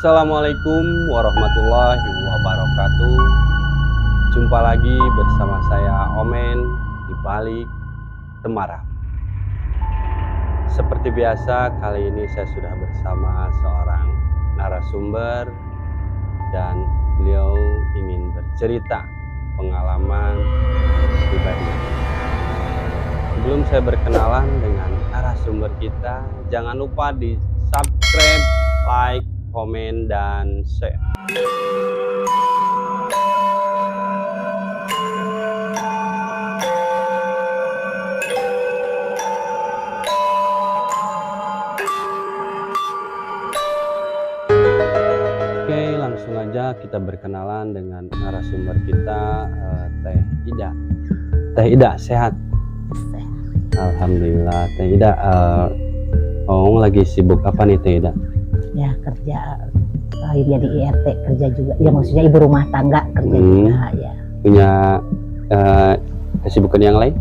Assalamualaikum warahmatullahi wabarakatuh. Jumpa lagi bersama saya Omen di balik Temaram. Seperti biasa, kali ini saya sudah bersama seorang narasumber dan beliau ingin bercerita pengalaman pribadi. Sebelum saya berkenalan dengan narasumber kita, jangan lupa di subscribe, like, komen, dan share. Oke, langsung aja kita berkenalan dengan narasumber kita, Teh Ida. Teh Ida sehat? Alhamdulillah. Teh Ida, lagi sibuk apa nih Teh Ida? Ya kerja, jadi IRT kerja juga. Ya maksudnya ibu rumah tangga kerja juga ya. Punya kesibukan yang lain?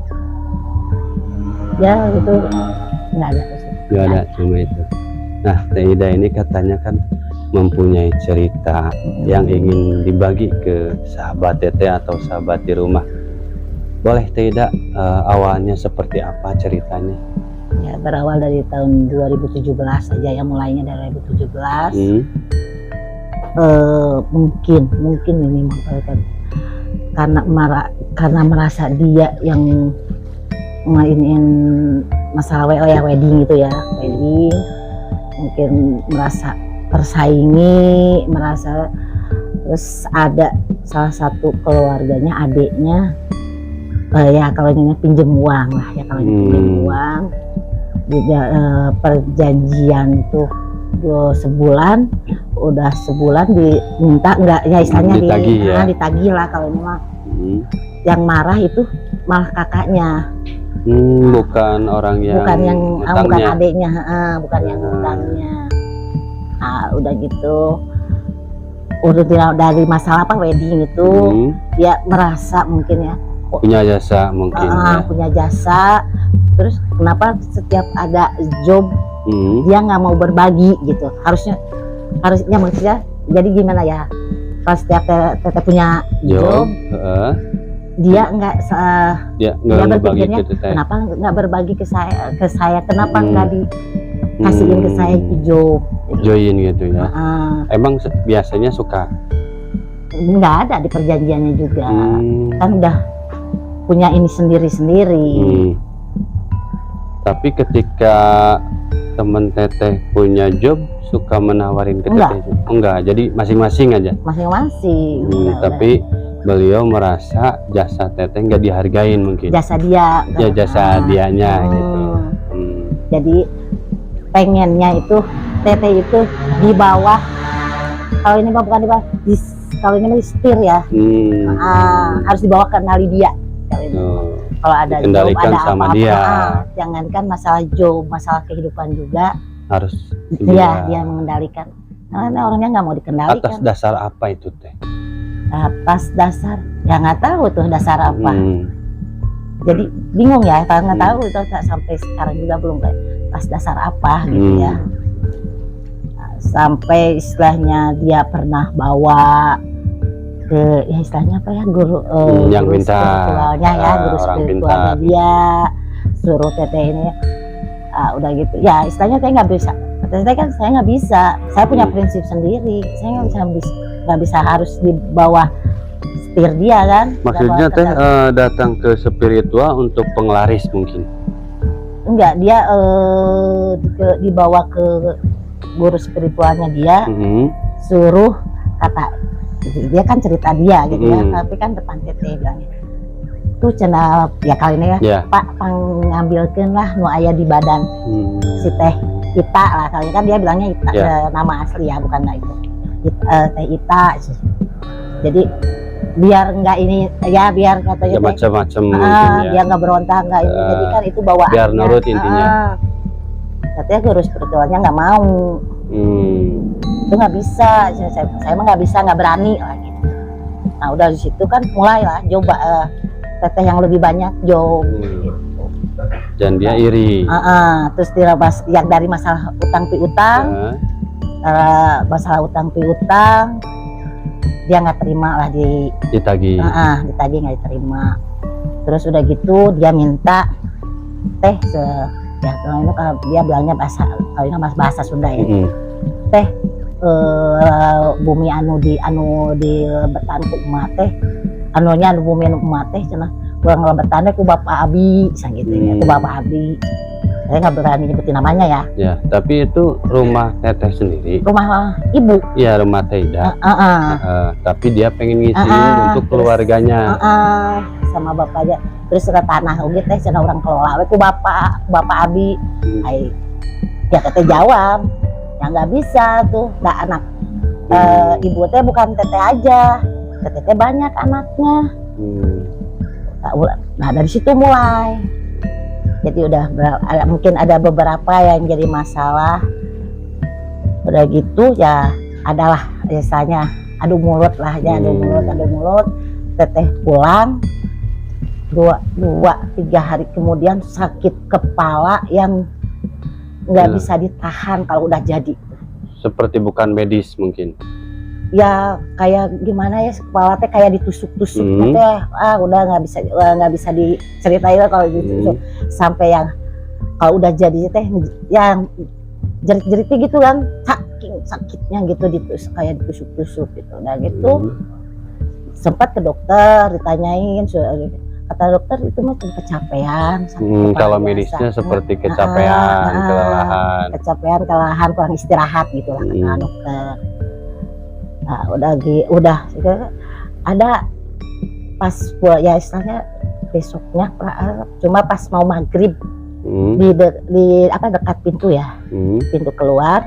Ya itu nggak ada. Nggak ada, cuma itu. Nah, Teh Ida ini katanya kan mempunyai cerita yang ingin dibagi ke sahabat Teteh atau sahabat di rumah. Boleh Teh Ida, awalnya seperti apa ceritanya? Ya berawal dari tahun 2017 aja ya, mulainya dari 2017. Mungkin ini karena merasa dia yang mainin masalah wedding itu ya, wedding mungkin merasa tersaingi, terus ada salah satu keluarganya, adiknya ya kalau ini pinjem uang lah ya, kalau pinjem uang perjanjian tuh sebulan, udah sebulan diminta enggak ya, istilahnya ditagih lah kalau ini mah. Yang marah itu malah kakaknya, bukan orang yang bukan adiknya, bukan yang utangnya. Nah, udah gitu udah dari masalah wedding itu dia merasa mungkin ya punya jasa mungkin punya jasa. Terus kenapa setiap ada job dia nggak mau berbagi gitu? Harusnya maksudnya jadi gimana ya, kalau setiap Teteh punya job dia nggak berpikirnya kenapa nggak berbagi ke saya, kenapa nggak dikasihin ke saya job join gitu ya. Emang biasanya suka nggak ada di perjanjiannya juga, kan udah punya ini sendiri-sendiri. Tapi ketika temen Teteh punya job suka menawarin ke Teteh? Enggak, jadi masing-masing aja? Masing-masing. Tapi beliau merasa jasa Teteh nggak dihargain mungkin? Jasa dia. Ya jasa dianya gitu. Jadi pengennya itu Teteh itu di bawah, kalau ini bukan di bawah, kalau ini di setir ya, harus dibawa kendali dia. Kalau ada job, ada sama apa-apa, dia. Jangankan masalah job, masalah kehidupan juga harus dia mengendalikan. Karena orangnya nggak mau dikendalikan. Atas dasar apa itu Teh? Atas dasar ya nggak tahu tuh dasar apa. Jadi bingung ya, kalau nggak tahu itu sampai sekarang juga belum kayak atas dasar apa gitu ya. Nah, sampai istilahnya dia pernah bawa ke ya istilahnya apa ya, guru yang guru minta spiritualnya ya, guru spiritualnya dia suruh Teteh ini udah gitu ya, istilahnya saya nggak bisa, Teteh kan saya nggak bisa, saya punya prinsip sendiri, saya nggak bisa harus di bawah setir dia kan. Maksudnya Teh datang ke spiritual untuk penglaris mungkin? Enggak, dia dibawa ke guru spiritualnya dia, suruh kata dia kan cerita dia gitu ya, tapi kan depan Teteh bilang tuh channel ya kali ini ya, Pak pangambilkan lah nu aya di badan si Teh Ita lah, kali kan dia bilangnya Ita, nama asli ya, bukan itu Teh Ita. Jadi biar enggak ini ya, biar katanya ya, macam-macam dia nggak berontak nggak ini, jadi kan itu bawaan biar nurut intinya. Katanya guru spiritualnya nggak mau. Itu nggak bisa, saya mah nggak bisa, nggak berani lah gitu. Nah udah di situ kan mulailah coba Teteh yang lebih banyak job gitu. Dan dia iri. Terus dirabas yang dari masalah utang piutang masalah utang piutang, dia nggak terima lah ditagih. Ditagih nggak diterima. Terus udah gitu dia minta teh ya kalau ini kalau dia bilangnya bahasa Sunda ya. Teh bumi anu di lebetan ku emak teh, anunya anu bumi anu emak teh cenah kurang lebetannya ku bapak abi gitu ya, ku bapak abi. Saya nggak berani nyebutin namanya ya. Ya, tapi itu rumah teteh sendiri. Rumah ibu. Iya, rumah Teida. Tapi dia pengen ngisiin untuk keluarganya. Sama bapaknya. Terus ada tanah oge teh cenah urang kelola we ku bapak abi. Ya teteh jawab, ya nggak bisa tuh, anak ibu teh bukan teteh aja, teteh banyak anaknya. Nah dari situ mulai. Jadi udah mungkin ada beberapa yang jadi masalah. Udah gitu ya adalah biasanya adu mulut lah ya, adu mulut. Teteh pulang 2-3 hari kemudian sakit kepala yang nggak bisa ditahan kalau udah jadi. Seperti bukan medis mungkin. Ya kayak gimana ya, kepala teh kayak ditusuk-tusuk teh, udah nggak bisa diceritain kalau ditusuk. Sampai yang kalau udah jadi teh yang jerit-jeritnya gitu kan, saking sakitnya gitu, kayak ditusuk-tusuk gitu. Nah gitu sempat ke dokter ditanyain, kata dokter itu mah kecapean. Kalau medisnya seperti kecapean, kelelahan, kurang istirahat gitu lah kata dokter. Nah, udah ada pas ya istilahnya besoknya cuma pas mau maghrib di dekat pintu ya, pintu keluar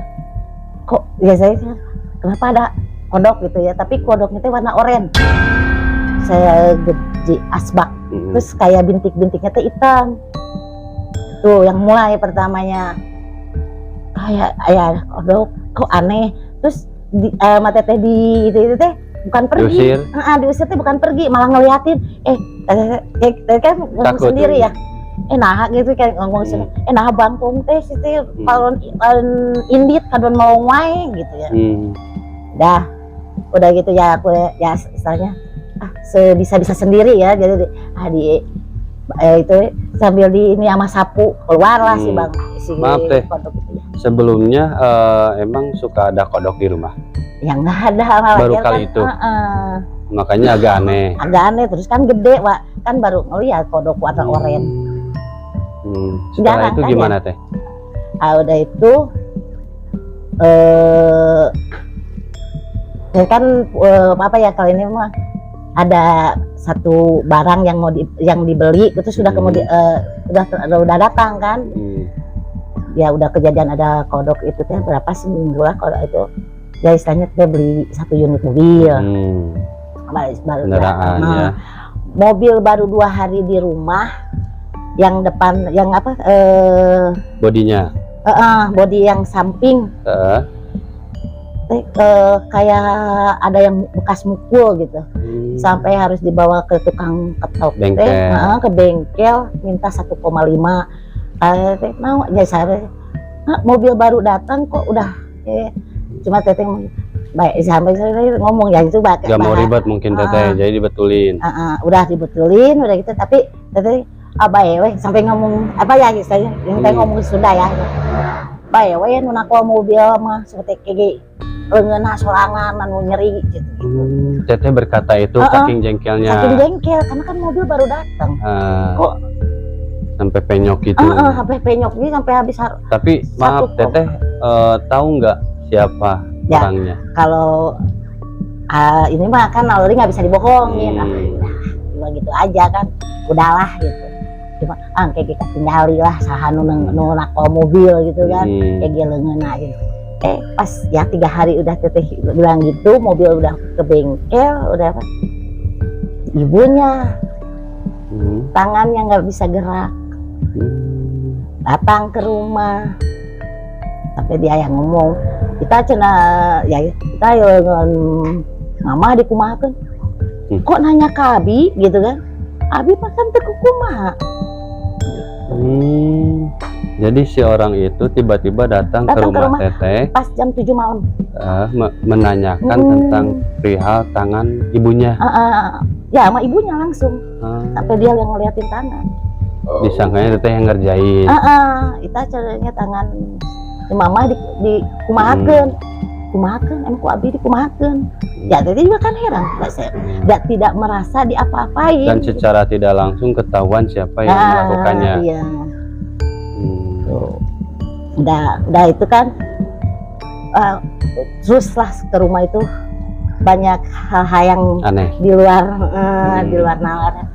kok biasanya kenapa ada kodok gitu ya, tapi kodoknya itu warna oranye, saya gede asbak, terus kayak bintik-bintiknya tuh hitam. Tuh yang mulai pertamanya kayak ya kodok kok aneh. Terus mata teh itu teh bukan pergi, diusir teh bukan pergi, malah ngeliatin. Teh kan ngomong sendiri ya. Nah gitu kayak ngomong sendiri. Nah bangkong teh situ palon indit kadon mau wae gitu ya. Udah gitu ya aku ya istilahnya sebisa sendiri ya. Jadi itu sambil ini sama sapu keluarlah si bang maaf teh. Sebelumnya emang suka ada kodok di rumah? Yang nggak ada, baru kali itu. Makanya agak aneh. Terus kan gede, Wak. Kan baru ngeliat kodok warna oranye. Setelah itu gimana teh? Udah itu kan apa ya, kali ini mah ada satu barang yang dibeli itu sudah kemudian udah datang kan. Ya udah kejadian ada kodok itu teh berapa seminggu lah kodok itu. Ya istilahnya teh beli 1 unit mobil. Baru kendaraan ya. Mobil baru 2 hari di rumah. Yang depan yang apa bodinya. Bodi yang samping. Kayak ada yang bekas mukul gitu. Sampai harus dibawa ke tukang ketok ke bengkel minta 1,5. Mau ya saya mobil baru datang kok udah cuma teteh baik sampai saya ngomong ya itu gak mau ribet mungkin teteh jadi dibetulin. Udah dibetulin udah gitu, tapi teteh bae sampai ngomong apa ya saya yang teh ngomong Sunda ya, bae we nu nakwa mobil mah seperti kayak leungeunna sorangan anu nyeri gitu. Teteh berkata itu saking jengkelnya. Saking jengkel karena kan mobil baru datang. Kok sampai penyok gitu. Sampai penyok gitu sampai habis. Tapi maaf teteh tahu nggak siapa orangnya? Kalau ini mah kan already nggak bisa dibohongin. Gitu aja kan, udahlah gitu. Cuma kayak kita tinggali lah saha nu nakal mobil gitu kan, kayak leungeunna gitu. Pas ya 3 hari udah teteh bilang gitu, mobil udah ke bengkel, udah apa? Ibunya tangannya nggak bisa gerak. Datang ke rumah, tapi dia yang ngomong, kita mama dikumahakeun, kok nanya ke Abi gitu kan, Abi mah kan teu kumaha. Jadi si orang itu tiba-tiba datang ke rumah Teteh pas jam 7 malam. Menanyakan tentang perihal tangan ibunya. Ya sama ibunya langsung. Sampai dia yang ngeliatin tangan. Disangkanya Teteh yang ngerjain. Itu caranya tangan mama di kumahakeun. Kumahakeun, emang ku abdi di kumahakeun. Ya Teteh juga kan heran, tidak merasa diapa-apain. Dan secara tidak langsung ketahuan siapa yang melakukannya. Iya. Udah itu kan teruslah ke rumah itu banyak hal-hal yang aneh di luar nalar.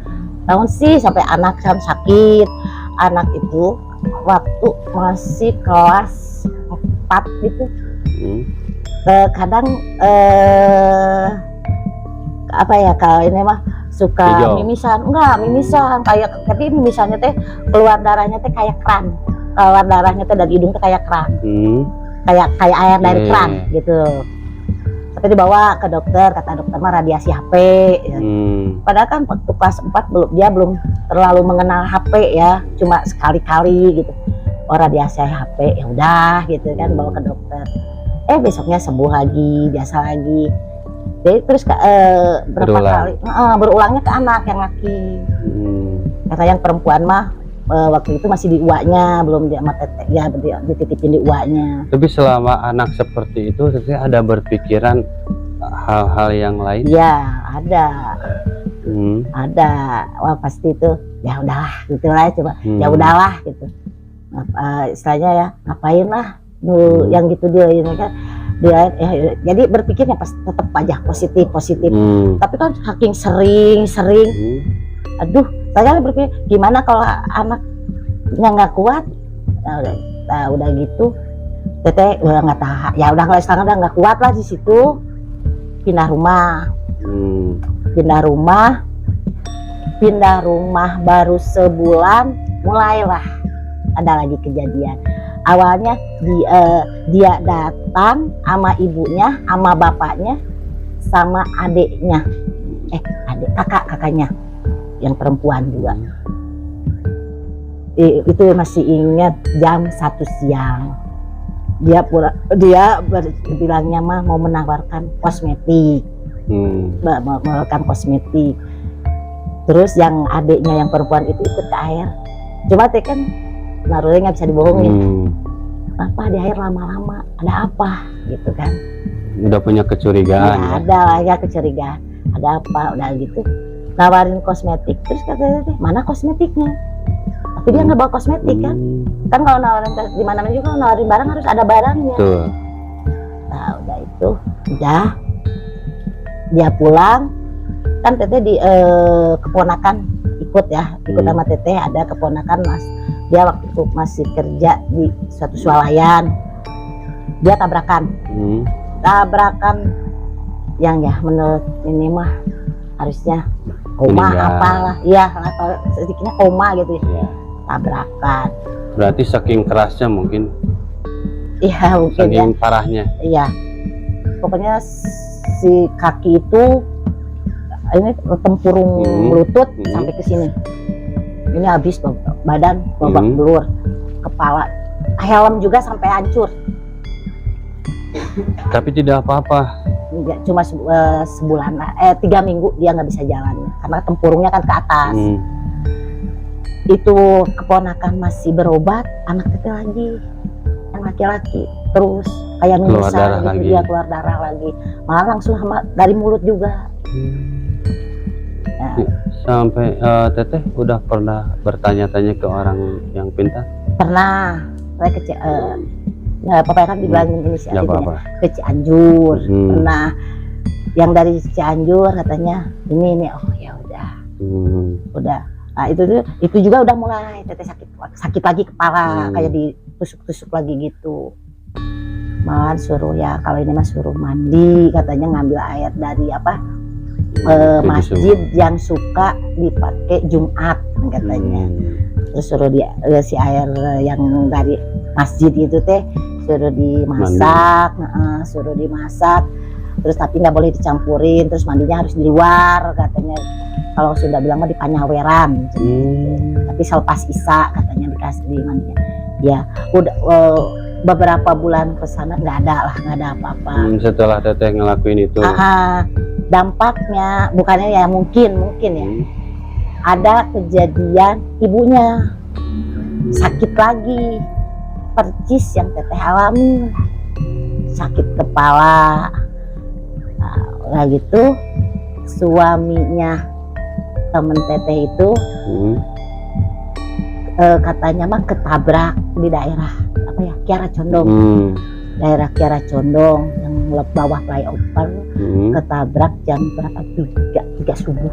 Tahun sih sampai anak kan sakit. Anak itu waktu masih kelas 4 gitu. Kadang apa ya, kalau ini mah suka mimisan, mimisan kayak, tapi mimisannya teh keluar darahnya teh kayak keran, keluar darahnya teh dari hidung teh kayak keran, kayak air dari keran gitu. Tapi dibawa ke dokter, kata dokter mah radiasi HP. Ya. Padahal kan waktu kelas 4 dia belum terlalu mengenal HP ya, cuma sekali-kali gitu. Oh radiasi HP, ya udah gitu kan, bawa ke dokter. Besoknya sembuh lagi, biasa lagi. Jadi terus berapa kali berulangnya ke anak yang laki. Karena yang perempuan mah waktu itu masih di uaknya, belum dia sama Teteh, ya dititipin di uaknya. Tapi selama anak seperti itu, Teteh ada berpikiran hal-hal yang lain? Ya ada, ada. Wah pasti itu, ya udahlah, gitulah coba, ya udahlah gitu. Istilahnya ya, ngapain lah, yang gitu dia ini kan. Dia jadi berpikirnya pas tetap aja positif. Tapi kan saking sering aduh, saya berpikir gimana kalau anaknya nggak kuat. Nah, udah gitu Teteh udah nggak tahan, ya udah nggak kuat lah di situ, pindah rumah baru sebulan mulailah ada lagi kejadian. Awalnya dia datang sama ibunya, sama bapaknya, sama adiknya, kakaknya yang perempuan juga. Itu masih ingat jam 1 siang. Dia bilangnya mah mau menawarkan kosmetik, menawarkan kosmetik. Terus yang adiknya yang perempuan itu ikut ke air. Cuma teh kan naruhnya nggak bisa dibohongin. Apa di air lama-lama, ada apa gitu kan? Udah punya kecurigaan ya? Ada lah ya kecurigaan, ada apa, udah gitu nawarin kosmetik. Terus katanya mana kosmetiknya? Tapi dia nggak bawa kosmetik kan? Kan kalau nawarin di mana-mana juga kalau nawarin barang harus ada barangnya. Nah udah itu, dia pulang kan Teteh di keponakan ikut sama Teteh, ada keponakan Mas. Dia waktu itu masih kerja di suatu swalayan, dia tabrakan yang ya menurut ini mah harusnya koma apalah, iya atau sedikitnya koma gitu ya. Tabrakan. Berarti saking kerasnya mungkin. Iya mungkin saking parahnya. Iya. Pokoknya si kaki itu ini tempurung lutut sampai ke sini. Ini habis badan babak belur, kepala, helm juga sampai hancur. Tapi tidak apa-apa. Cuma sebulan, 3 minggu dia nggak bisa jalan karena tempurungnya kan ke atas. Itu keponakan masih berobat, anak kecil lagi, yang laki-laki terus kayak mimisan gitu, dia keluar darah lagi, malah langsung dari mulut juga. Sampai Teteh udah pernah bertanya-tanya ke orang yang pintar? Pernah, saya ke Papa kan dibilangin ini sih ke Cianjur. Pernah yang dari Cianjur katanya ini oh ya udah. Udah. Nah, itu juga udah mulai Teteh sakit lagi kepala, kayak ditusuk-tusuk lagi gitu. Malah suruh ya kalau ini mah suruh mandi, katanya ngambil air dari masjid yang suka dipakai Jumat katanya. Terus suruh si air yang dari masjid itu teh suruh dimasak, terus tapi nggak boleh dicampurin, terus mandinya harus di luar katanya. Kalau sudah bilang mah di panyaweran, tapi selepas isya katanya dikasih di mandinya. Ya udah beberapa bulan ke sana nggak ada apa-apa. Setelah teteh ngelakuin itu. Dampaknya bukannya ya mungkin ya ada kejadian ibunya sakit lagi, percis yang teteh alami, sakit kepala. Nah gitu suaminya temen teteh itu katanya mah ketabrak di daerah apa ya, Kiara Condong. Daerah Kiara Condong yang bawah flyover. Ketabrak jam berapa? 3 subuh.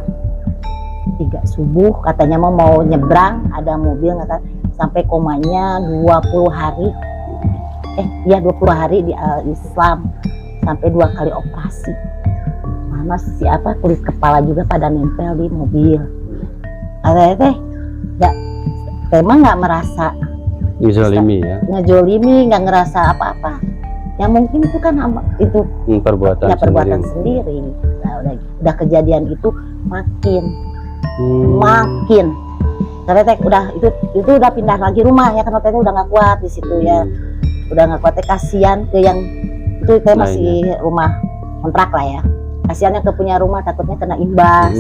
3 subuh katanya mau nyebrang, ada mobil kata, sampai komanya 20 hari. 20 hari di Islam, sampai 2 kali operasi. Mana siapa kulit kepala juga pada nempel di mobil. Katanya teh emang nggak merasa ngejolimi ya, nggak ngerasa apa-apa. Yang mungkin itu kan itu perbuatan sendiri. Nah, udah kejadian itu makin karena teh itu udah pindah lagi rumah ya, karena teh udah nggak kuat di situ ya, udah nggak kuat. Kasihan ke yang itu teh masih rumah kontrak lah ya, kasihannya ke punya rumah takutnya kena imbas.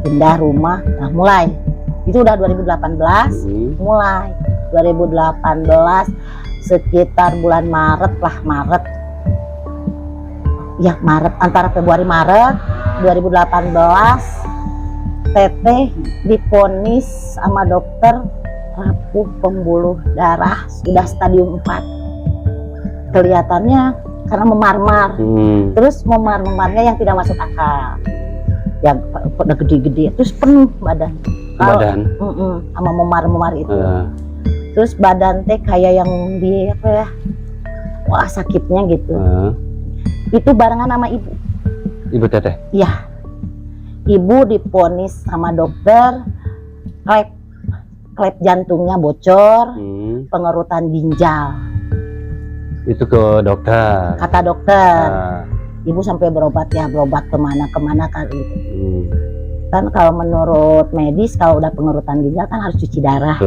Pindah rumah. Nah mulai itu udah 2018. Mulai 2018 sekitar bulan Maret antara Februari Maret 2018 teteh divonis sama dokter rapuh pembuluh darah, sudah stadium 4. Kelihatannya karena memar-mar. Terus memar-memarnya yang tidak masuk akal, yang udah gede-gede, terus penuh badan. Sama memar-memar itu. Terus badan teh kayak yang di apa ya, wah sakitnya gitu. Itu barengan sama ibu teteh. Iya, ibu divonis sama dokter klep jantungnya bocor, pengerutan ginjal. Itu ke dokter, kata dokter. Ibu sampai berobat kemana kan gitu. Kan kalau menurut medis kalau udah pengerutan ginjal kan harus cuci darah.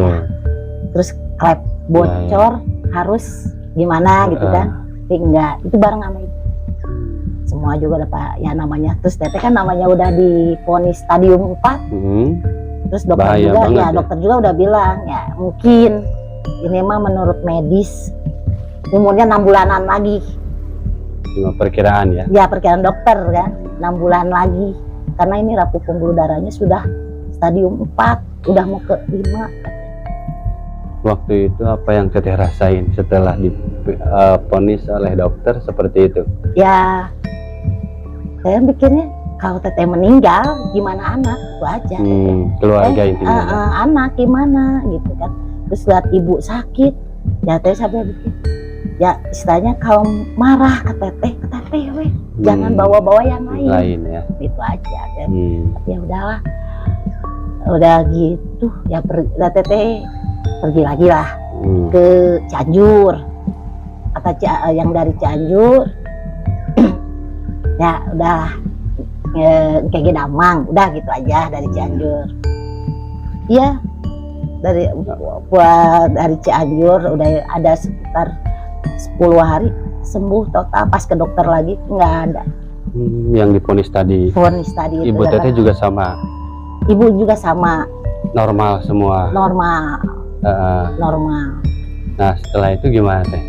Terus klep bocor harus gimana gitu kan. Tapi enggak, itu bareng sama ibu. Semua juga dapat ya namanya. Terus teteh kan namanya udah divonis stadium 4. Terus dokter juga udah bilang ya mungkin ini mah menurut medis umurnya 6 bulanan lagi. Cuma perkiraan ya? Ya perkiraan dokter kan, 6 bulan lagi. Karena ini rapuh pembuluh darahnya sudah stadium 4, udah mau ke 5. Waktu itu apa yang teteh rasain setelah divonis oleh dokter seperti itu? Ya, saya pikirnya kalau teteh meninggal gimana anak, itu aja. Keluarga intinya. Anak gimana gitu kan. Terus lihat ibu sakit, ya teteh sampai bikin. Ya istilahnya kalau marah ke teteh weh, jangan bawa-bawa yang lain ya. Itu aja kan. Tapi ya udahlah, udah gitu ya teteh pergi lagi lah ke Cianjur. Kata yang dari Cianjur ya udah kayak Damang, udah gitu aja dari Cianjur. Iya, dari Cianjur udah ada sekitar 10 hari sembuh total. Pas ke dokter lagi nggak ada. Yang divonis tadi. Ibu teteh juga sama. Ibu juga sama. Normal semua. Normal. Nah setelah itu gimana teh?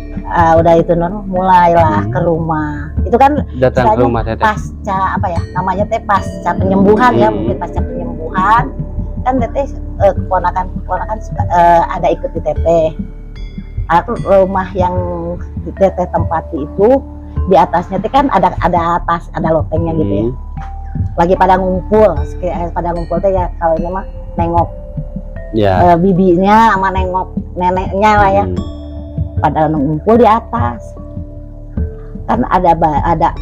Udah itu normal, mulailah ke rumah. Itu kan datang ke rumah teteh. Pasca apa ya namanya teh, pasca penyembuhan ya, mungkin pasca penyembuhan kan teteh keponakan ada ikut di teteh. Rumah yang teteh tempati itu di atasnya teh kan ada lotengnya gitu ya. Lagi pada ngumpul teh ya, kalau ini mah nengok bibinya sama nengok neneknya lah ya. Pada ngumpul di atas. Kan ada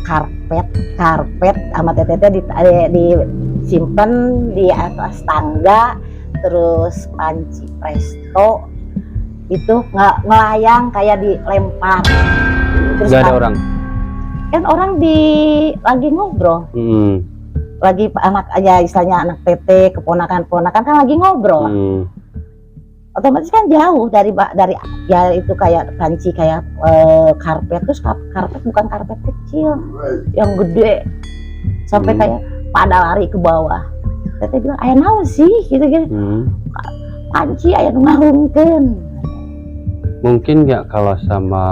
karpet sama teteh disimpan di atas tangga, terus panci presto itu ngelayang kayak dilempar. Terus nggak ada orang? Kan orang lagi ngobrol. Lagi anak aja istilahnya anak teteh, keponakan kan lagi ngobrol. otomatis kan jauh dari ya itu kayak panci kayak karpet, terus karpet bukan karpet kecil yang gede sampai kayak pada lari ke bawah. Teteh bilang aya naon sih gitu-gitu. Panci aya nu ngarungkeun. Mungkin nggak kalau sama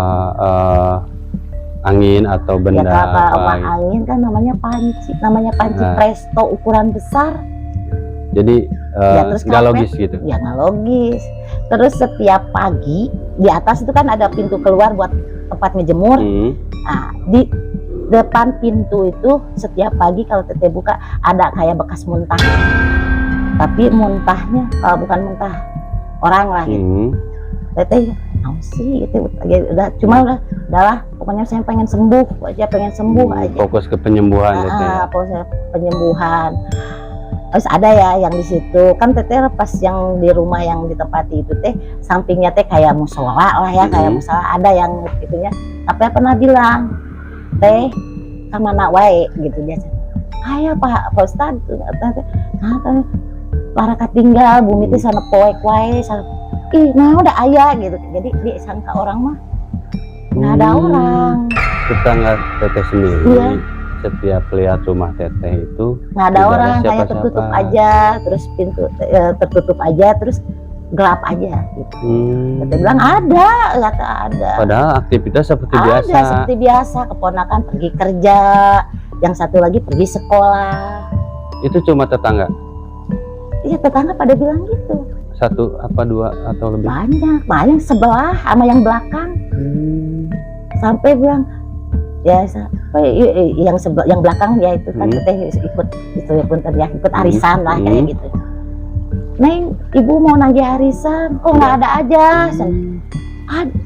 angin atau benda ya, kalau lain. angin kan namanya panci presto ukuran besar. Jadi terus nggak logis gitu. Ya nggak logis. Terus setiap pagi di atas itu kan ada pintu keluar buat tempat ngejemur. Nah, di depan pintu itu setiap pagi kalau teteh buka ada kayak bekas muntah. Tapi muntahnya kalau bukan muntah orang lah gitu. Teteh naon sih gitu. Udah cuma udahlah pokoknya saya pengen sembuh aja, aja. Fokus ke penyembuhan gitu ya. Fokus penyembuhan. Terus ada ya yang di situ kan teteh pas yang di rumah yang ditempati itu teh sampingnya teh kayak musola lah ya, kayak musola ada yang itunya. Tapi pernah bilang teh kamana wae gitu dia. Aya Pak Ustad nah para katinggal bumi teh sana poek wae sana. Ih nah udah aya gitu. Jadi disangka orang mah nggak ada orang. Tetangga teteh sendiri. Iya. Setiap lihat rumah teteh itu nggak ada orang, kayak tertutup aja, terus pintu tertutup aja, terus gelap aja gitu. Teteh bilang ada, kata ada. Padahal aktivitas seperti biasa. Ada seperti biasa, keponakan pergi kerja, yang satu lagi pergi sekolah. Itu cuma tetangga? Iya tetangga pada bilang gitu. Satu apa dua atau lebih? Banyak sebelah sama yang belakang. Sampai bilang ya yang belakang ya itu kan teteh ikut itu ya pun ya ikut arisan lah kayak gitu. Neng, ibu mau nagih arisan, kok nggak ada aja?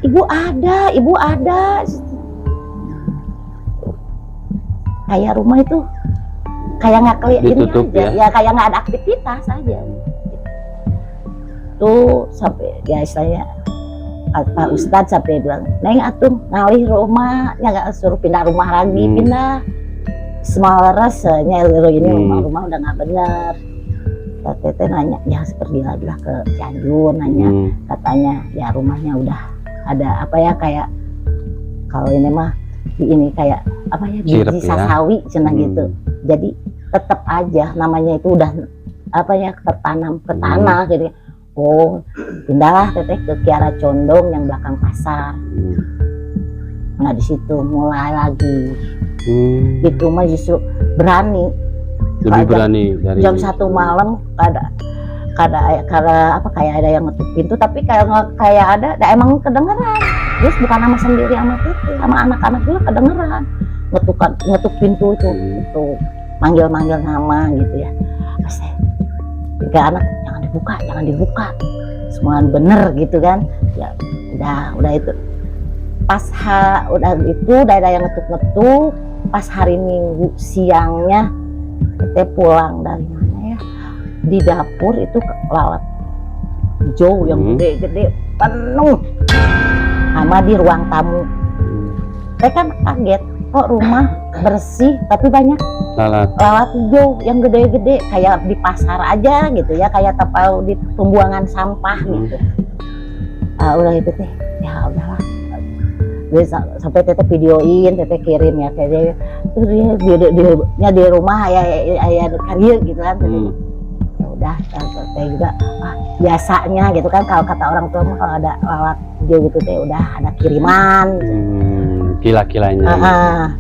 Ibu ada. Kayak rumah itu kayak nggak kelihatan aja, ya kayak nggak ada aktivitas aja. Tuh sampai ya istilahnya Pak Ustadz sampai bilang, Neng atuh ngalih rumah, ya nggak suruh pindah rumah lagi, pindah. Semaleres nya ini rumah udah nggak bener. Teteh nanya, ya pergi lagi lah ke Cianjur, nanya katanya ya rumahnya udah ada apa ya kayak kalau ini mah ini kayak apa ya biji sasawi cenah gitu. Jadi tetap aja namanya itu udah apa ya tertanam ke tanah jadi. Oh, pindahlah teteh ke Kiara Condong yang belakang pasar. Nah di situ mulai lagi. Itu mah justru berani. Lebih berani dari jam 1 malam kada apa kayak ada yang ngetuk pintu tapi kayak ada emang kedengeran. Terus bukan nama sendiri sama teteh, sama anak-anak juga kedengeran. Ngetuk pintu itu manggil nama gitu ya. Pasti tiga anak jangan dibuka semua bener gitu kan ya udah itu pas udah itu udah ada yang ngetuk pas hari Minggu siangnya kita pulang dari mana ya di dapur itu lalat hijau yang gede-gede penuh sama di ruang tamu. Saya kan kaget kok rumah bersih tapi banyak lalat hijau yang gede-gede kayak di pasar aja gitu ya kayak tapau di pembuangan sampah gitu. Udah itu teh ya udahlah sampai teteh videoin teteh kirim ya kayak di rumah ya karya gitu kan. Ya udah teteh juga biasanya gitu kan kalau kata orang tua mah kalau ada lalat hijau gitu teh udah ada kiriman kila-kilanya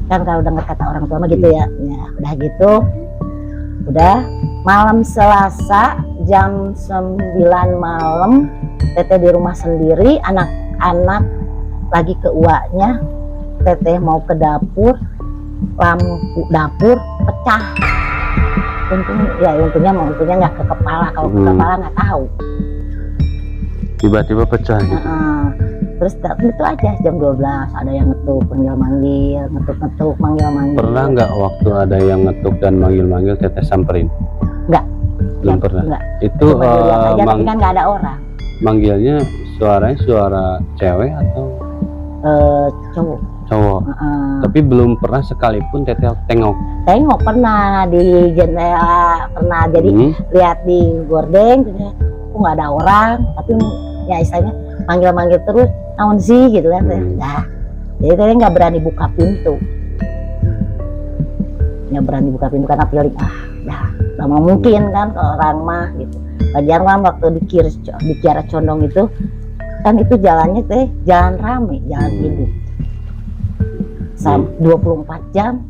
kan kalau dengar kata orang tua mah gitu ya udah gitu udah malam Selasa jam 9 malam teteh di rumah sendiri anak-anak lagi ke uaknya teteh mau ke dapur lampu dapur pecah untungnya nggak ke kepala kalau ke kepala nggak tahu tiba-tiba pecah gitu. Terus itu aja jam 12 ada yang ngetuk manggil-manggil ngetuk manggil-manggil. Pernah nggak waktu ada yang ngetuk dan manggil-manggil teteh samperin? Nggak. Belum pernah. Enggak. Itu aja, tapi kan nggak ada orang. Manggilnya suaranya suara cewek atau cowok? Tapi belum pernah sekalipun teteh tengok pernah di jendela pernah jadi lihat di gordeng kok nggak ada orang tapi ya istilahnya manggil-manggil terus naon sih gitu kan. Nah, jadi teteh nggak berani buka pintu. Nggak berani buka pintu karena feeling dah mau mungkin kan kalau orang mah gitu. Lagian kan waktu di Kiara Condong itu kan itu jalannya teh jalan rame, jalan hidup. 24 jam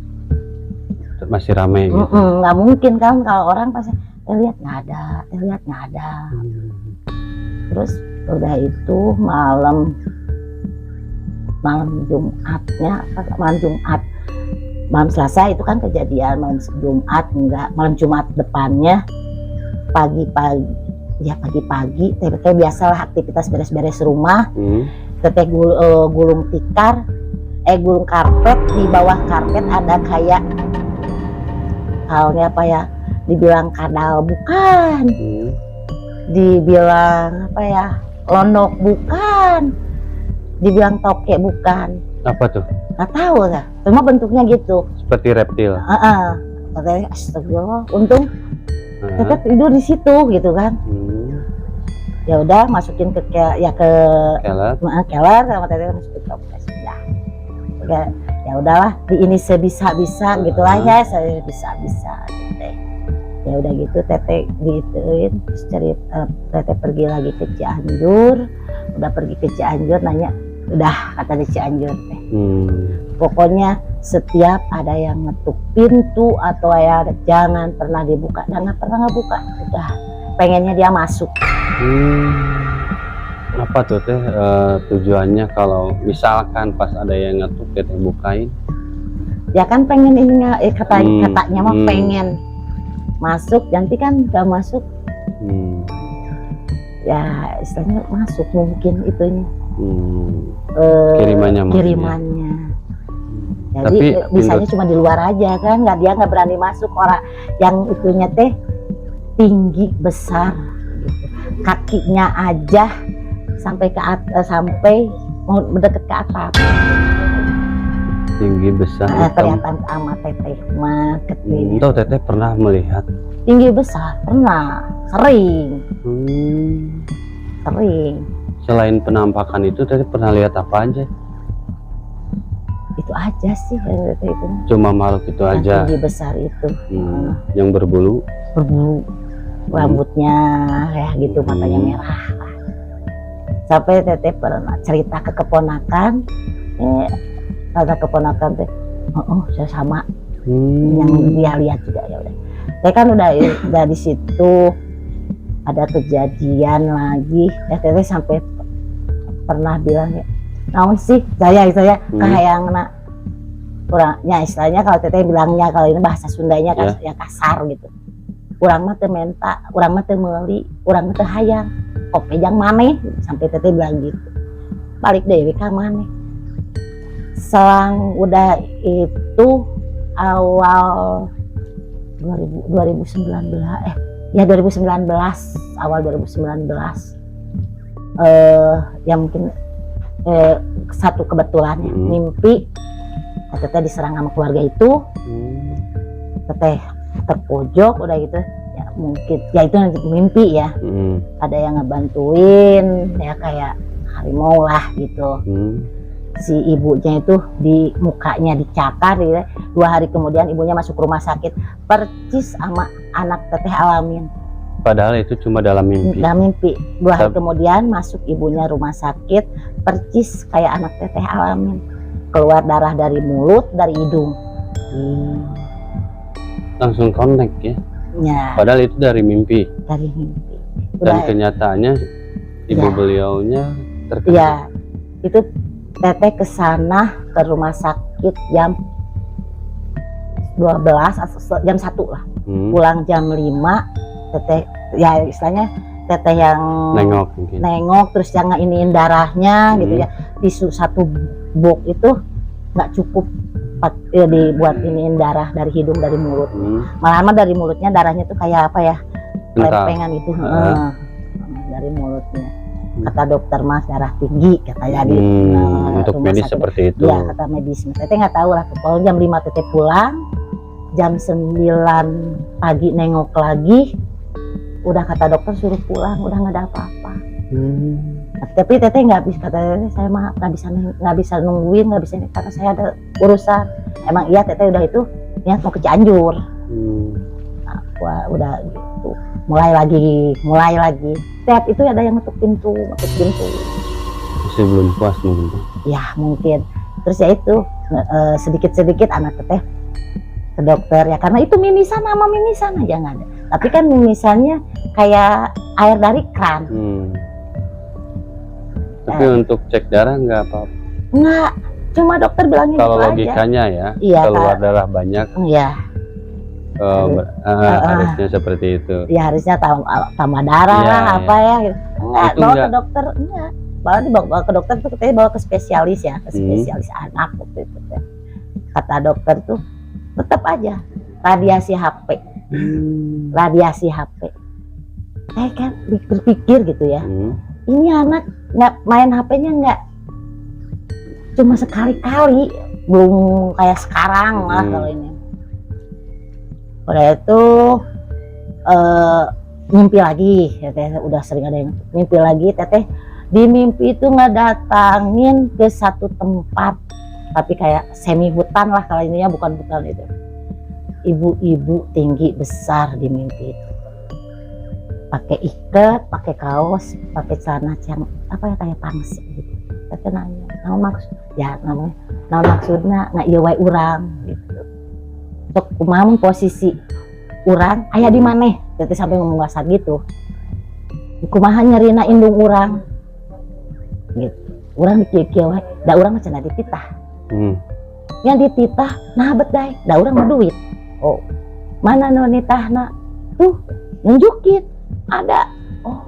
masih ramai gitu. Nggak mungkin kan kalau orang pasti lihat nggak ada. Terus udah itu malam Selasa itu kan kejadian malam Jumat depannya pagi-pagi teteh biasalah aktivitas beres-beres rumah. Teteh gulung karpet. Di bawah karpet ada kayak halnya apa ya, dibilang kadal bukan, dibilang apa ya, londok bukan, dibilang toke bukan. Apa tuh? Nggak tahu lah, cuma bentuknya gitu Seperti reptil. Katanya astagfirullah, untung teteh tidur di situ gitu kan. Ya udah masukin ke keler sama teteh masukin ke kulkas. Ya udahlah, ini sebisa-bisa gitulah ya, saya bisa-bisa gitu. Ya udah gitu teteh gituin, terus teteh pergi lagi ke Cianjur. Udah pergi ke Cianjur nanya, udah kata di Cianjur teh. Pokoknya setiap ada yang ngetuk pintu atau ya jangan pernah dibuka, dan nggak pernah ngebuka. Udah pengennya dia masuk. Apa tuh teh tujuannya kalau misalkan pas ada yang ngetuk teteh bukain? Ya kan pengen ininya katanya mah pengen masuk, nanti kan udah masuk. Ya istilahnya masuk mungkin itunya. Kirimannya. Jadi tapi bisanya cuma di luar aja kan, dia nggak berani masuk. Orang yang itunya teh tinggi besar gitu. Kakinya aja sampai ke atas, sampai mau mendekat ke atap. Tinggi besar. Kelihatan sama teteh mah kecil. Tahu teteh pernah melihat tinggi besar? Pernah, sering. Selain penampakan itu teteh pernah lihat apa aja? Itu aja sih yang teteh itu. Cuma makhluk itu aja. Tinggi besar itu. Yang berbulu. Rambutnya ya gitu, matanya merah. Sampai teteh pernah cerita ke keponakan, kata keponakan teh, saya sama yang dia lihat juga. Ya udah, saya kan udah di situ ada kejadian lagi. Teteh sampai pernah bilang ya, naon sih saya kahayangna kurangnya, istilahnya kalau teteh bilangnya, kalau ini bahasa Sundanya kan ya kasar gitu. Urang mah teu menta, urang mah teu meuli, urang mah teu hayang. Oke jang maneh, sampai teteh bilang gitu. Balik deui ka maneh. Selang udah itu awal 2019 awal 2019 yang mungkin satu kebetulannya mimpi teteh diserang sama keluarga itu. Teteh terpojok udah gitu ya, mungkin ya itu nanti mimpi ya. Ada yang ngebantuin ya kayak harimau lah gitu. Si ibunya itu di mukanya dicakar gitu. 2 hari kemudian ibunya masuk rumah sakit percis sama anak teteh Alamin. Padahal itu cuma dalam mimpi. 2 hari kemudian masuk ibunya rumah sakit percis kayak anak teteh Alamin. Keluar darah dari mulut, dari hidung. Langsung connect ya. Padahal itu dari mimpi. Dari mimpi. Dan kenyataannya ibu beliaunya terkena. Ya, itu teteh kesana ke rumah sakit jam 12 atau jam 1 lah. Pulang jam 5. Teteh ya istilahnya teteh yang nengok terus yang iniin darahnya gitu ya. Tisu 1 box itu nggak cukup dibuat iniin darah dari hidung, dari mulut. Malah dari mulutnya darahnya tuh kayak apa ya, lempengan gitu. Dari mulutnya. Kata dokter mas darah tinggi katanya di untuk medis sakit. Seperti itu ya, kata medis. Teteh nggak tahu lah. Kalau jam 5 teteh pulang, jam 9 pagi nengok lagi, udah kata dokter suruh pulang, udah nggak ada apa-apa. Tapi teteh nggak bisa, kata teteh saya mah nggak bisa nungguin, nggak bisa ini karena saya ada urusan. Emang iya teteh udah itu niat mau ke Cianjur. Nah, wah, udah gitu mulai lagi setiap itu ada yang ngetuk pintu. Masih belum puas mungkin. Ya mungkin terus ya itu sedikit anak teteh ke dokter ya karena itu mimisan aja nggak ada, tapi kan mimisannya kayak air dari keran. Tapi untuk cek darah nggak apa-apa? Nggak, cuma dokter bilangnya kalau gitu logikanya aja. Ya Iya, keluar darah banyak. Iya. Harusnya seperti itu. Ya harusnya tambah darah Iya, lah apa ya gitu. Enggak, Itu bawa enggak. ke dokter enggak. Bawa ke dokter tuh katanya bawa ke spesialis ya, ke spesialis anak waktu itu. Kata dokter tuh tetap aja radiasi HP. Radiasi HP. Saya kan berpikir gitu ya. Ini anak nggak main HP-nya nggak cuma sekali-kali, belum kayak sekarang lah kalau ini. Udah itu mimpi lagi, teteh udah sering ada yang mimpi lagi, teteh di mimpi itu ngedatangin ke satu tempat, tapi kayak semi hutan lah kalau ininya bukan itu. Ibu-ibu tinggi besar di mimpi itu. Pakai ikat, pakai kaos, pakai celana yang apa ya kayak pangsi gitu. Teteh nanya, namanya maksudnya nggak iya wae urang gitu. Untuk kumaha posisi urang aya di maneh, teteh sampai ngomong bahasa gitu. Kumaha nyerina indung urang gitu. Urang dikieu-kieu wae, da urang mah cenah dititah. Yang dititah nah beday, da urang mah duit. Oh, mana nu nitahna? Tuh, nunjukin ada. Oh,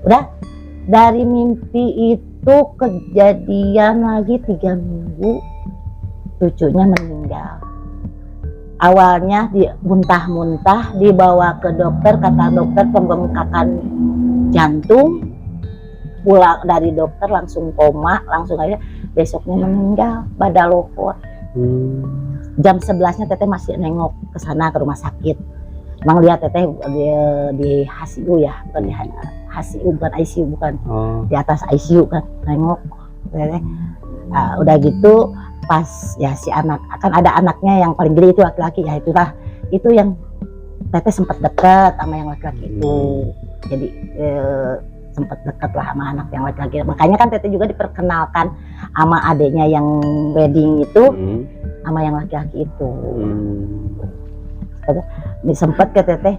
udah dari mimpi itu kejadian lagi 3 minggu cucunya meninggal. Awalnya muntah-muntah dibawa ke dokter, kata dokter pembengkakan jantung. Pulang dari dokter langsung koma, langsung aja besoknya meninggal Badaloko. Jam 11-nya teteh masih nengok ke sana ke rumah sakit. Emang lihat teteh di HCU ya, bukan di HCU, bukan ICU, bukan di atas ICU kan, nengok teteh. Udah gitu pas ya si anak akan ada anaknya yang paling gede itu laki-laki ya, itulah itu yang teteh sempat dekat sama yang laki-laki itu. Jadi sempat dekat lah sama anak yang laki-laki. Makanya kan teteh juga diperkenalkan sama adiknya yang wedding itu sama yang laki-laki itu. Sempet ke teteh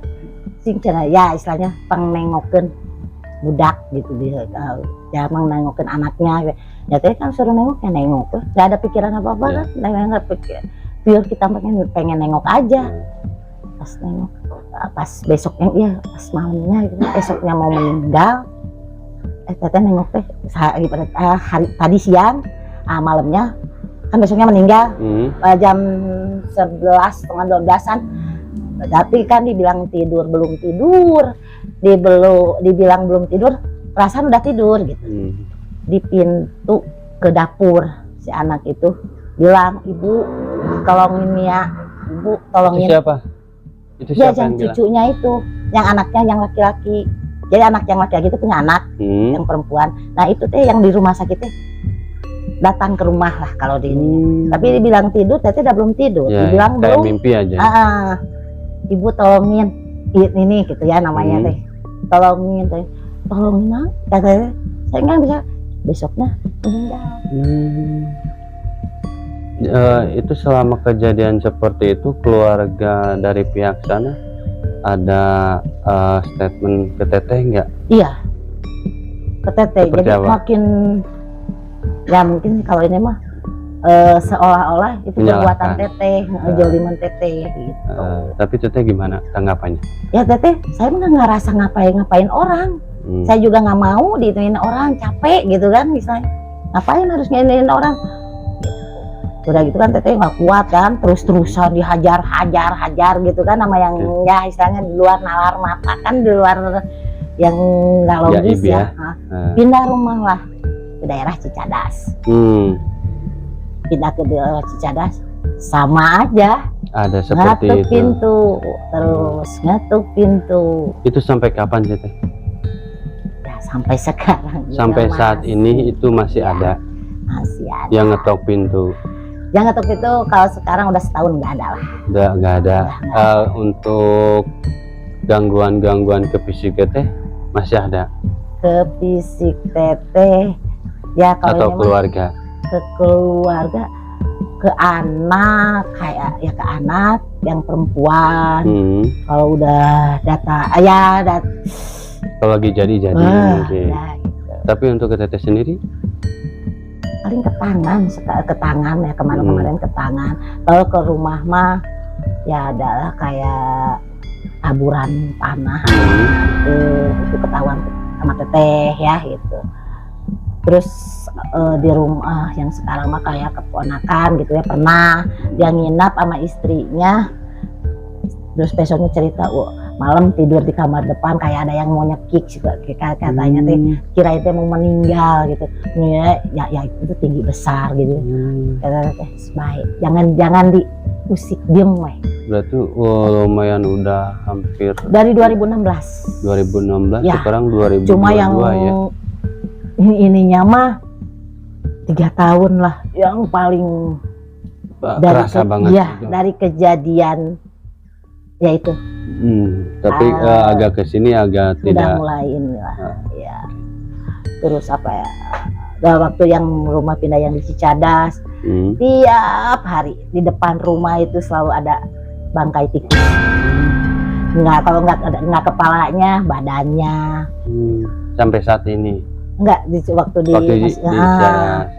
sing cenah ya istilahnya pengengokeun budak gitu dia. Ya menengokeun anaknya. Ya teteh kan suruh nengok ya nengok. Enggak ada pikiran apa-apa kan. Enggak pikir. Pure kita pengen nengok aja. Pas nengok pas besoknya ya pas malamnya gitu, besoknya mau meninggal. Teteh nengok teh hari tadi siang, malamnya kan besoknya meninggal jam 11 setengah 12-an. Tapi kan dibilang belum tidur, dibilang belum tidur, perasaan udah tidur gitu. Di pintu ke dapur si anak itu bilang, "Ibu, tolongin ya, Ibu, tolongin." Itu siapa? Itu siapa yang cucunya itu, yang anaknya yang laki-laki. Jadi anak yang laki-laki itu punya anak yang perempuan. Nah itu teh yang di rumah sakit teh datang ke rumah lah kalau di ini. Tapi dibilang tidur, teteh udah belum tidur. Ya, dibilang kayak belum. Mimpi aja. Ibu tolongin ini gitu ya namanya teh. Tolongin katanya. Saya nggak bisa. Besoknya meninggal. Itu selama kejadian seperti itu keluarga dari pihak sana ada statement ke teteh nggak? Iya, ke teteh. Jadi apa? Makin ya mungkin kalau ini mah seolah-olah itu perbuatan teteh, joliman teteh gitu. Tapi teteh gimana tanggapannya? Ya teteh, saya nggak ngerasa ngapain orang. Saya juga nggak mau diituin orang, capek gitu kan misalnya. Ngapain harus nginin orang? Udah gitu kan teteh nggak kuat kan, terus-terusan dihajar gitu kan sama yang ya istilahnya di luar nalar mata kan, di luar yang nggak logis ya. Pindah rumah lah ke daerah Cicadas. Pindah ke daerah Cicadas sama aja. Ada seperti ngetuk itu. Pintu, terus ngetuk pintu. Itu sampai kapan sih teh? Ya sampai sekarang juga Sampai saat masih. ini itu masih ada Masih ada. yang ngetok pintu. Yang ngetok itu kalau sekarang udah setahun nggak ada lah. Udah nggak ada. Udah nggak ada. Untuk gangguan-gangguan ke fisik teh masih ada Ke fisik teteh ya atau kalau keluarga? ke keluarga, ke anak kayak ya ke anak yang perempuan. Kalau udah Kalau lagi jadi mungkin. ya, gitu. Tapi untuk ke teteh sendiri Paling ke tangan ya kemarin ke tangan. Kalau ke rumah mah ya adalah kayak taburan panah itu ketahuan sama teteh ya gitu. Terus di rumah yang sekarang mah kayak keponakan gitu ya, pernah dia nginap sama istrinya, terus besoknya cerita malam tidur di kamar depan kayak ada yang mau nyekik katanya teh kira itu mau meninggal gitu ya itu tinggi besar gitu. Kata teh baik jangan diusik diem weh. berarti lumayan udah hampir Dari 2016 ya, sekarang 2022 cuma yang ya. ininya mah 3 tahun lah yang paling Kerasa banget ya gitu. dari kejadian ya itu Tapi agak kesini agak udah tidak mulai inilah ya. Terus apa ya, waktu yang rumah pindah yang di Cicadas, tiap hari di depan rumah itu selalu ada bangkai tikus. Kalau nggak kepalanya, badannya. Sampai saat ini Enggak waktu di Cicadas.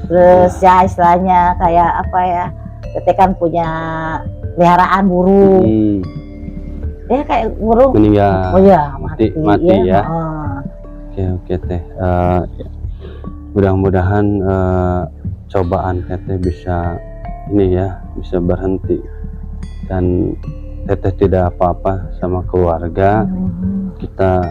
Terus ya istilahnya kayak apa ya, teteh kan punya peliharaan burung. Ya kayak burung meninggal. Oh ya mati ya. Oke teh. Mudah-mudahan cobaan teteh bisa ini ya, bisa berhenti dan teteh tidak apa-apa sama keluarga. Kita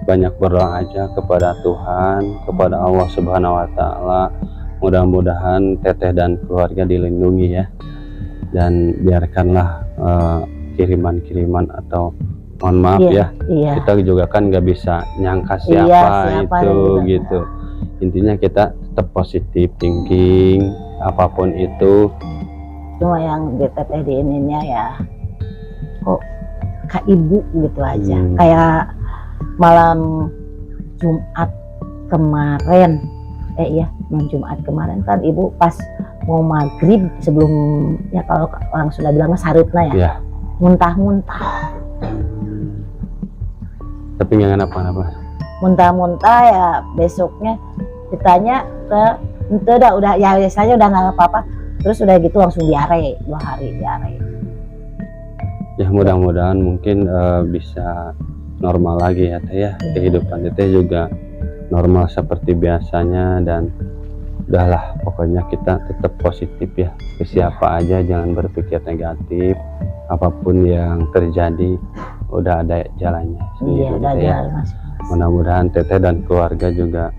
banyak berdoa aja kepada Tuhan, kepada Allah Subhanahu wa Ta'ala. Mudah-mudahan teteh dan keluarga dilindungi ya, dan biarkanlah kiriman-kiriman atau mohon maaf iya. Kita juga kan nggak bisa nyangka siapa itu gitu. Intinya kita tetap positif thinking apapun itu. Cuma yang teteh di ininya ya kok kak ibu gitu aja. Kayak malam Jumat kemarin malam Jumat kemarin kan ibu pas mau maghrib sebelum ya kalau orang sudah bilang sarutna ya, muntah-muntah. Tapi nggak kenapa-napa. Muntah-muntah ya, besoknya ditanya ke itu udah ya biasanya udah nggak apa-apa. Terus udah gitu langsung diare 2 hari diare. Ya mudah-mudahan mungkin bisa normal lagi ya teh ya. Kehidupan teteh juga normal seperti biasanya, dan udahlah pokoknya kita tetap positif ya, ke siapa aja jangan berpikir negatif. Apapun yang terjadi udah ada jalannya sendiri ya. Mudah-mudahan teteh dan keluarga juga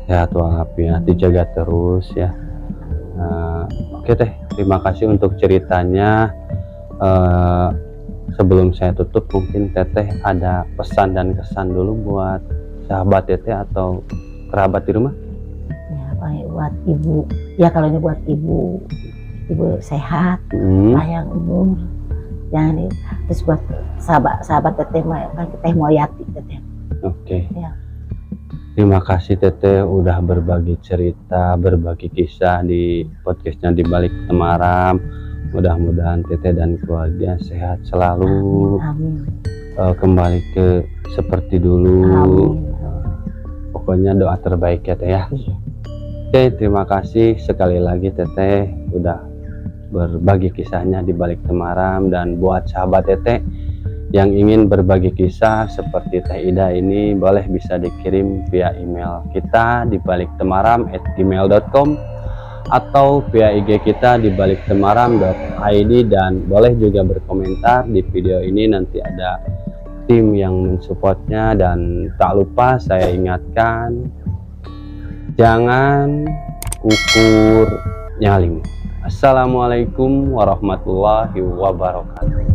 sehat walafiat, dijaga terus ya. Oke teh, terima kasih untuk ceritanya. Sebelum saya tutup, mungkin teteh ada pesan dan kesan dulu buat sahabat teteh atau kerabat di rumah. Ya paling buat ibu ya, kalau ini buat ibu sehat, panjang umur, jangan terus buat sahabat teteh teteh Moyati teteh. Oke. Ya. Terima kasih teteh udah berbagi cerita, berbagi kisah di podcastnya Di Balik Temaram. Mudah-mudahan teteh dan keluarga sehat selalu. Amin. Kembali ke seperti dulu. Amin. Pokoknya doa terbaik ya teh ya. Iya. Oke, terima kasih sekali lagi teteh udah berbagi kisahnya di Balik Temaram. Dan buat sahabat teteh yang ingin berbagi kisah seperti Teh Ida ini, boleh bisa dikirim via email kita di baliktemaram@gmail.com atau via IG kita di baliktemaram.id, dan boleh juga berkomentar di video ini, nanti ada tim yang mensupportnya. Dan tak lupa saya ingatkan, jangan ukur nyali. Assalamualaikum warahmatullahi wabarakatuh.